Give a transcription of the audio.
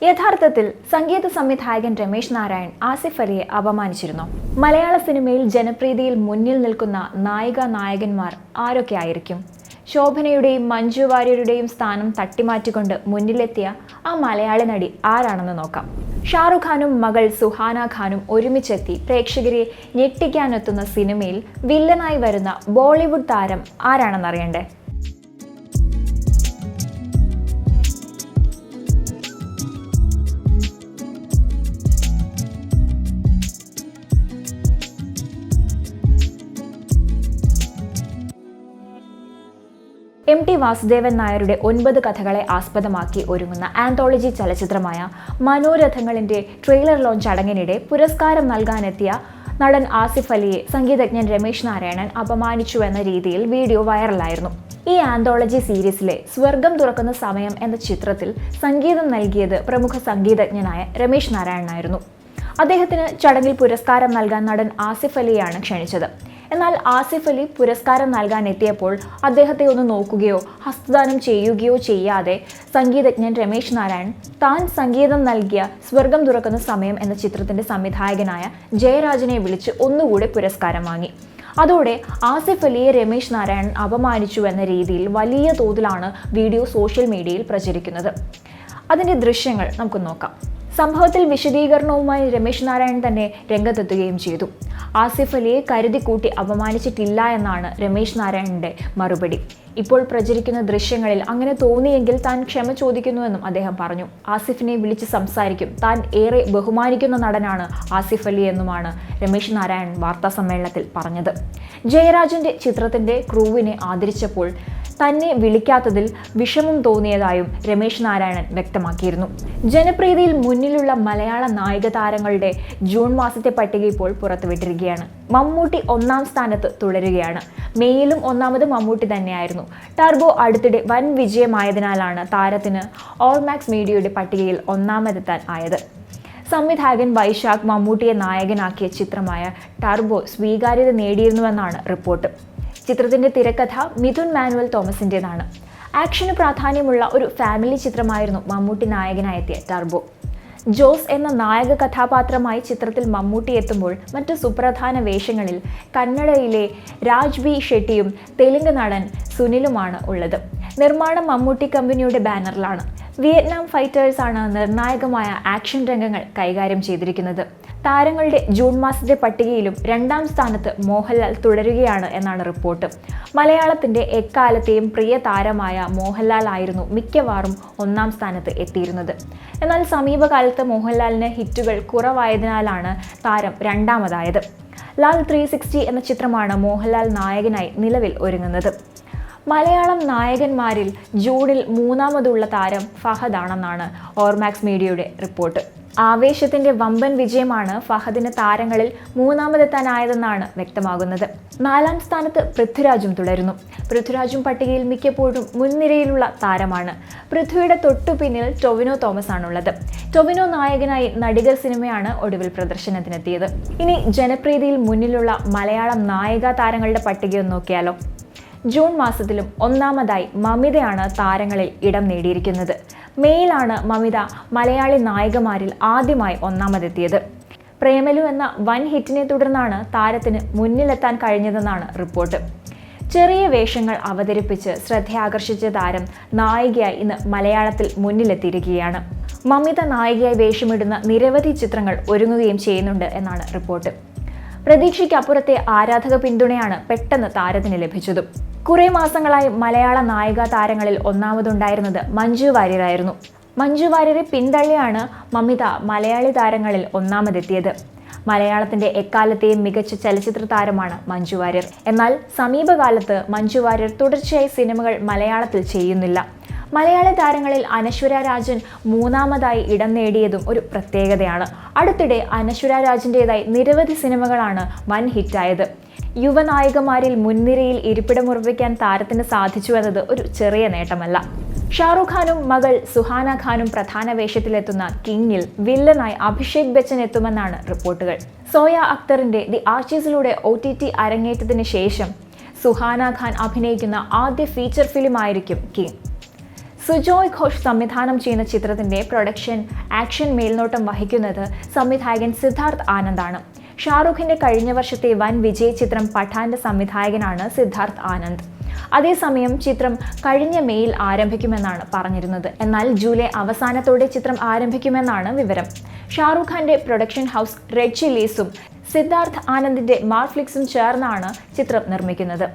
യഥാർത്ഥത്തിൽ സംഗീത സംവിധായകൻ രമേശ് നാരായൺ ആസിഫ് അലിയെ അപമാനിച്ചിരുന്നു. മലയാള സിനിമയിൽ ജനപ്രീതിയിൽ മുന്നിൽ നിൽക്കുന്ന നായകന്മാർ ആരൊക്കെ ആയിരിക്കും? ശോഭനയുടെയും മഞ്ജു വാര്യരുടെയും സ്ഥാനം തട്ടിമാറ്റിക്കൊണ്ട് മുന്നിലെത്തിയ ആ മലയാളി നടി ആരാണെന്ന് നോക്കാം. ഷാറുഖ് ഖാനും മകൾ സുഹാന ഖാനും ഒരുമിച്ചെത്തി പ്രേക്ഷകരെ ഞെട്ടിക്കാനെത്തുന്ന സിനിമയിൽ വില്ലനായി വരുന്ന ബോളിവുഡ് താരം ആരാണെന്നറിയണ്ടേ? എം ടി വാസുദേവൻ നായരുടെ 9 കഥകളെ ആസ്പദമാക്കി ഒരുങ്ങുന്ന ആന്തോളജി ചലച്ചിത്രമായ മനോരഥങ്ങളിൻ്റെ ട്രെയിലർ ലോഞ്ച് ചടങ്ങിനിടെ പുരസ്കാരം നൽകാനെത്തിയ നടൻ ആസിഫ് അലിയെ സംഗീതജ്ഞൻ രമേശ് നാരായണൻ അപമാനിച്ചുവെന്ന രീതിയിൽ വീഡിയോ വൈറലായിരുന്നു. ഈ ആന്തോളജി സീരീസിലെ സ്വർഗം തുറക്കുന്ന സമയം എന്ന ചിത്രത്തിൽ സംഗീതം നൽകിയത് പ്രമുഖ സംഗീതജ്ഞനായ രമേശ് നാരായണനായിരുന്നു. അദ്ദേഹത്തിന് ചടങ്ങിൽ പുരസ്കാരം നൽകാൻ നടൻ ആസിഫ് അലിയാണ് ക്ഷണിച്ചത്. എന്നാൽ ആസിഫ് അലി പുരസ്കാരം നൽകാൻ എത്തിയപ്പോൾ അദ്ദേഹത്തെ ഒന്ന് നോക്കുകയോ ഹസ്തദാനം ചെയ്യുകയോ ചെയ്യാതെ സംഗീതജ്ഞൻ രമേശ് നാരായൺ താൻ സംഗീതം നൽകിയ സ്വർഗം തുറക്കുന്ന സമയം എന്ന ചിത്രത്തിന്റെ സംവിധായകനായ ജയരാജനെ വിളിച്ച് ഒന്നുകൂടെ പുരസ്കാരം വാങ്ങി. അതോടെ ആസിഫ് അലിയെ രമേശ് നാരായൺ അപമാനിച്ചു എന്ന രീതിയിൽ വലിയ തോതിലാണ് വീഡിയോ സോഷ്യൽ മീഡിയയിൽ പ്രചരിക്കുന്നത്. അതിൻ്റെ ദൃശ്യങ്ങൾ നമുക്ക് നോക്കാം. സംഭവത്തിൽ വിശദീകരണവുമായി രമേശ് നാരായൺ തന്നെ രംഗത്തെത്തുകയും ചെയ്തു. ആസിഫ് അലിയെ കരുതി കൂട്ടി അപമാനിച്ചിട്ടില്ല എന്നാണ് രമേശ് നാരായണന്റെ മറുപടി. ഇപ്പോൾ പ്രചരിക്കുന്ന ദൃശ്യങ്ങളിൽ അങ്ങനെ തോന്നിയെങ്കിൽ താൻ ക്ഷമ ചോദിക്കുന്നുവെന്നും അദ്ദേഹം പറഞ്ഞു. ആസിഫിനെ വിളിച്ച് സംസാരിക്കും, താൻ ഏറെ ബഹുമാനിക്കുന്ന നടനാണ് ആസിഫ് അലി എന്നുമാണ് രമേശ് നാരായൺ വാർത്താസമ്മേളനത്തിൽ പറഞ്ഞത്. ജയരാജന്റെ ചിത്രത്തിന്റെ ക്രൂവിനെ ആദരിച്ചപ്പോൾ തന്നെ വിളിക്കാത്തതിൽ വിഷമം തോന്നിയതായും രമേശ് നാരായണൻ വ്യക്തമാക്കിയിരുന്നു. ജനപ്രീതിയിൽ മുന്നിലുള്ള മലയാള നായിക താരങ്ങളുടെ ജൂൺ മാസത്തെ പട്ടിക ഇപ്പോൾ പുറത്തുവിട്ടിരിക്കുകയാണ്. മമ്മൂട്ടി 1-ാം സ്ഥാനത്ത് തുടരുകയാണ്. മെയിലും 1-ാമത് മമ്മൂട്ടി തന്നെയായിരുന്നു. ടർബോ അടുത്തിടെ വൻ വിജയമായതിനാലാണ് താരത്തിന് ഓൾമാക്സ് മീഡിയയുടെ പട്ടികയിൽ 1-ാമതെത്താൻ ആയത്. സംവിധായകൻ വൈശാഖ് മമ്മൂട്ടിയെ നായകനാക്കിയ ചിത്രമായ ടർബോ സ്വീകാര്യത നേടിയിരുന്നുവെന്നാണ് റിപ്പോർട്ട്. ചിത്രത്തിന്റെ തിരക്കഥ മിഥുൻ മാനുവൽ തോമസിൻ്റെതാണ്. ആക്ഷന് പ്രാധാന്യമുള്ള ഒരു ഫാമിലി ചിത്രമായിരുന്നു മമ്മൂട്ടി നായകനായെത്തിയ ടർബോ. ജോസ് എന്ന നായക കഥാപാത്രമായി ചിത്രത്തിൽ മമ്മൂട്ടി എത്തുമ്പോൾ മറ്റ് സുപ്രധാന വേഷങ്ങളിൽ കന്നഡയിലെ രാജ് ബി ഷെട്ടിയും തെലുങ്ക് നടൻ സുനിലുമാണ് ഉള്ളത്. നിർമ്മാണം മമ്മൂട്ടി കമ്പനിയുടെ ബാനറിലാണ്. വിയറ്റ്നാം ഫൈറ്റേഴ്സ് ആണ് നിർണായകമായ ആക്ഷൻ രംഗങ്ങൾ കൈകാര്യം ചെയ്തിരിക്കുന്നത്. താരങ്ങളുടെ ജൂൺ മാസത്തെ പട്ടികയിലും 2-ാം സ്ഥാനത്ത് മോഹൻലാൽ തുടരുകയാണ് എന്നാണ് റിപ്പോർട്ട്. മലയാളത്തിന്റെ എക്കാലത്തെയും പ്രിയ താരമായ മോഹൻലാൽ ആയിരുന്നു മിക്കവാറും 1-ാം സ്ഥാനത്ത് എത്തിയിരുന്നത്. എന്നാൽ സമീപകാലത്ത് മോഹൻലാലിന് ഹിറ്റുകൾ കുറവായതിനാലാണ് താരം 2-ാമതായത്. ലാൽ 360 എന്ന ചിത്രമാണ് മോഹൻലാൽ നായകനായി നിലവിൽ ഒരുങ്ങുന്നത്. മലയാളം നായകന്മാരിൽ ജൂണിൽ 3-ാമതുള്ള താരം ഫഹദ് ആണെന്നാണ് ഓർമാക്സ് മീഡിയയുടെ റിപ്പോർട്ട്. ആവേശത്തിന്റെ വമ്പൻ വിജയമാണ് ഫഹദിന് താരങ്ങളിൽ 3-ാമതെത്താനായതെന്നാണ് വ്യക്തമാകുന്നത്. 4-ാം സ്ഥാനത്ത് പൃഥ്വിരാജും തുടരുന്നു. പൃഥ്വിരാജും പട്ടികയിൽ മിക്കപ്പോഴും മുൻനിരയിലുള്ള താരമാണ്. പൃഥ്വിയുടെ തൊട്ടു പിന്നിൽ ടൊവിനോ തോമസ് ആണുള്ളത്. ടൊവിനോ നായകനായി നടികർ സിനിമയാണ് ഒടുവിൽ പ്രദർശനത്തിനെത്തിയത്. ഇനി ജനപ്രീതിയിൽ മുന്നിലുള്ള മലയാളം നായിക താരങ്ങളുടെ പട്ടികയൊന്ന് നോക്കിയാലോ. ജൂൺ മാസത്തിലും 1-ാമതായി മമിതയാണ് താരങ്ങളിൽ ഇടം നേടിയിരിക്കുന്നത്. മെയിലാണ് മമിത മലയാളി നായികമാരിൽ ആദ്യമായി 1-ാമതെത്തിയത്. പ്രേമലു എന്ന വൻ ഹിറ്റിനെ തുടർന്നാണ് താരത്തിന് മുന്നിലെത്താൻ കഴിഞ്ഞതെന്നാണ് റിപ്പോർട്ട്. ചെറിയ വേഷങ്ങൾ അവതരിപ്പിച്ച് ശ്രദ്ധയാകർഷിച്ച താരം നായികയായി ഇന്ന് മലയാളത്തിൽ മുന്നിലെത്തിയിരിക്കുകയാണ്. മമിത നായികയായി വേഷമിടുന്ന നിരവധി ചിത്രങ്ങൾ ഒരുങ്ങുകയും ചെയ്യുന്നുണ്ട് എന്നാണ് റിപ്പോർട്ട്. പ്രതീക്ഷയ്ക്കപ്പുറത്തെ ആരാധക പിന്തുണയാണ് പെട്ടെന്ന് താരത്തിന് ലഭിച്ചതും. കുറെ മാസങ്ങളായി മലയാള നായിക താരങ്ങളിൽ 1-ാമതുണ്ടായിരുന്നത് മഞ്ജു വാര്യരായിരുന്നു. മഞ്ജു വാര്യരെ പിന്തള്ളിയാണ് മമിത മലയാളി താരങ്ങളിൽ 1-ാമതെത്തിയത്. മലയാളത്തിന്റെ എക്കാലത്തെയും മികച്ച ചലച്ചിത്ര താരമാണ് മഞ്ജു വാര്യർ. എന്നാൽ സമീപകാലത്ത് മഞ്ജു വാര്യർ തുടർച്ചയായി സിനിമകൾ മലയാളത്തിൽ ചെയ്യുന്നില്ല. മലയാളി താരങ്ങളിൽ അനശ്വര രാജൻ 3-ാമതായി ഇടം നേടിയതും ഒരു പ്രത്യേകതയാണ്. അടുത്തിടെ അനശ്വര രാജൻ്റെതായി നിരവധി സിനിമകളാണ് വൻ ഹിറ്റായത്. യുവനായികമാരിൽ മുൻനിരയിൽ ഇരിപ്പിടമുറപ്പിക്കാൻ താരത്തിന് സാധിച്ചു എന്നത് ഒരു ചെറിയ നേട്ടമല്ല. ഷാറുഖ് ഖാനും മകൾ സുഹാന ഖാനും പ്രധാന വേഷത്തിലെത്തുന്ന കിങ്ങിൽ വില്ലനായി അഭിഷേക് ബച്ചൻ എത്തുമെന്നാണ് റിപ്പോർട്ടുകൾ. സോയ അക്തറിന്റെ ദി ആർച്ചീസിലൂടെ OTT അരങ്ങേറ്റത്തിന് ശേഷം സുഹാന ഖാൻ അഭിനയിക്കുന്ന ആദ്യ ഫീച്ചർ ഫിലിമായിരിക്കും കിങ്. സുജോയ് ഘോഷ് സംവിധാനം ചെയ്യുന്ന ചിത്രത്തിന്റെ പ്രൊഡക്ഷൻ ആക്ഷൻ മേൽനോട്ടം വഹിക്കുന്നത് സംവിധായകൻ സിദ്ധാർത്ഥ് ആനന്ദാണ്. ഷാറൂഖിന്റെ കഴിഞ്ഞ വർഷത്തെ വൻ വിജയ ചിത്രം പഠാന്റെ സംവിധായകനാണ് സിദ്ധാർത്ഥ് ആനന്ദ്. അതേസമയം ചിത്രം കഴിഞ്ഞ മെയിൽ ആരംഭിക്കുമെന്നാണ് പറഞ്ഞിരുന്നത്. എന്നാൽ ജൂലൈ അവസാനത്തോടെ ചിത്രം ആരംഭിക്കുമെന്നാണ് വിവരം. ഷാറൂഖ് ഖാന്റെ പ്രൊഡക്ഷൻ ഹൗസ് റെഡ് ചില്ലീസും സിദ്ധാർത്ഥ് ആനന്ദിന്റെ മാർഫ്ലിക്സും ചേർന്നാണ് ചിത്രം നിർമ്മിക്കുന്നത്.